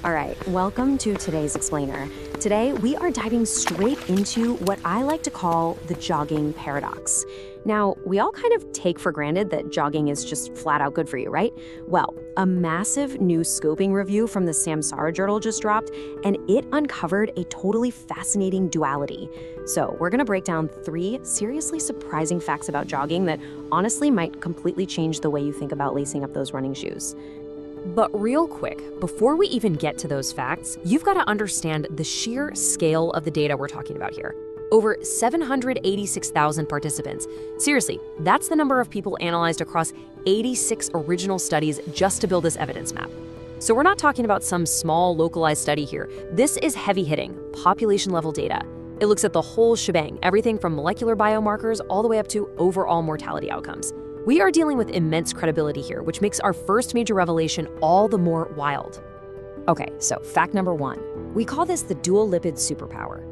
All right, welcome to today's explainer. Today, we are diving straight into what I like to call the jogging paradox. Now, we all kind of take for granted that jogging is just flat out good for you, right? Well, a massive new scoping review from the Samsara Journal just dropped, and it uncovered a totally fascinating duality. So, we're gonna break down 3 seriously surprising facts about jogging that honestly might completely change the way you think about lacing up those running shoes. But real quick, before we even get to those facts, you've got to understand the sheer scale of the data we're talking about here. Over 786,000 participants. Seriously, that's the number of people analyzed across 86 original studies just to build this evidence map. So we're not talking about some small localized study here. This is heavy-hitting, population-level data. It looks at the whole shebang, everything from molecular biomarkers all the way up to overall mortality outcomes. We are dealing with immense credibility here, which makes our first major revelation all the more wild. Okay, so fact number 1. We call this the dual lipid superpower.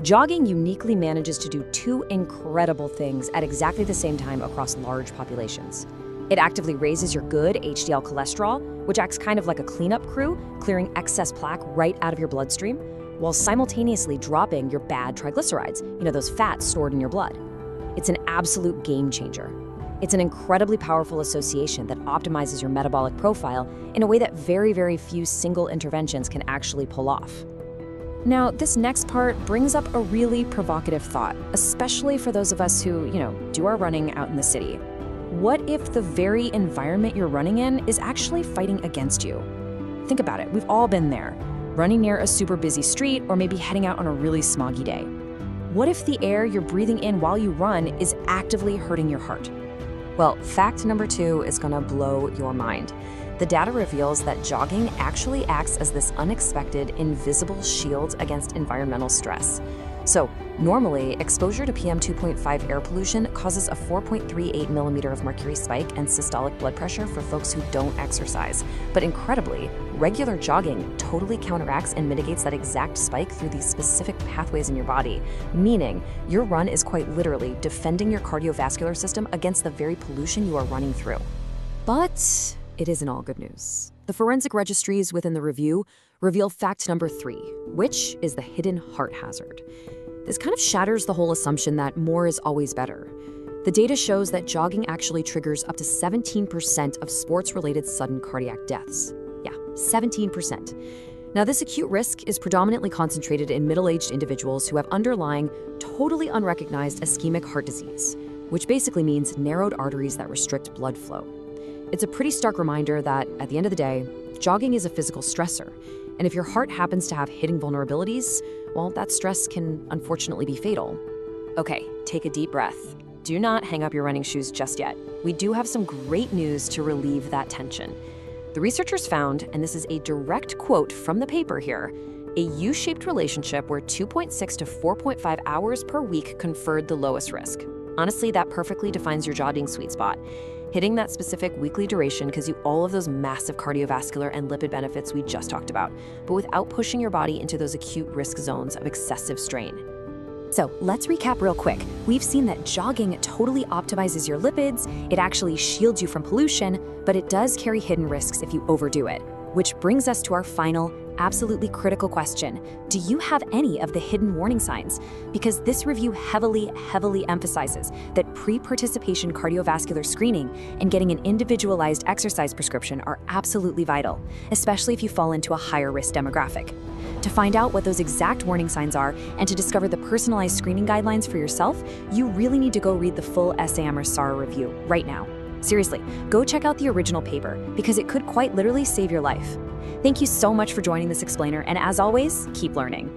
Jogging uniquely manages to do 2 incredible things at exactly the same time across large populations. It actively raises your good HDL cholesterol, which acts kind of like a cleanup crew, clearing excess plaque right out of your bloodstream, while simultaneously dropping your bad triglycerides, those fats stored in your blood. It's an absolute game changer. It's an incredibly powerful association that optimizes your metabolic profile in a way that very, very few single interventions can actually pull off. Now, this next part brings up a really provocative thought, especially for those of us who, do our running out in the city. What if the very environment you're running in is actually fighting against you? Think about it. We've all been there, running near a super busy street or maybe heading out on a really smoggy day. What if the air you're breathing in while you run is actively hurting your heart? Well, fact number 2 is gonna blow your mind. The data reveals that jogging actually acts as this unexpected, invisible shield against environmental stress. So, normally, exposure to PM 2.5 air pollution causes a 4.38 millimeter of mercury spike and systolic blood pressure for folks who don't exercise. But incredibly, regular jogging totally counteracts and mitigates that exact spike through these specific pathways in your body, meaning your run is quite literally defending your cardiovascular system against the very pollution you are running through. But it isn't all good news. The forensic registries within the review reveal fact number 3, which is the hidden heart hazard. This kind of shatters the whole assumption that more is always better. The data shows that jogging actually triggers up to 17% of sports-related sudden cardiac deaths. Yeah, 17%. Now, this acute risk is predominantly concentrated in middle-aged individuals who have underlying, totally unrecognized ischemic heart disease, which basically means narrowed arteries that restrict blood flow. It's a pretty stark reminder that, at the end of the day, jogging is a physical stressor, and if your heart happens to have hidden vulnerabilities, well, that stress can unfortunately be fatal. Okay, take a deep breath. Do not hang up your running shoes just yet. We do have some great news to relieve that tension. The researchers found, and this is a direct quote from the paper here, a U-shaped relationship where 2.6 to 4.5 hours per week conferred the lowest risk. Honestly, that perfectly defines your jogging sweet spot. Hitting that specific weekly duration gives you all of those massive cardiovascular and lipid benefits we just talked about, but without pushing your body into those acute risk zones of excessive strain. So let's recap real quick. We've seen that jogging totally optimizes your lipids, it actually shields you from pollution, but it does carry hidden risks if you overdo it. Which brings us to our final, absolutely critical question. Do you have any of the hidden warning signs? Because this review heavily emphasizes that pre-participation cardiovascular screening and getting an individualized exercise prescription are absolutely vital, especially if you fall into a higher risk demographic. To find out what those exact warning signs are and to discover the personalized screening guidelines for yourself, you really need to go read the full SAM or SARA review right now. Seriously, go check out the original paper because it could quite literally save your life. Thank you so much for joining this explainer, and as always, keep learning.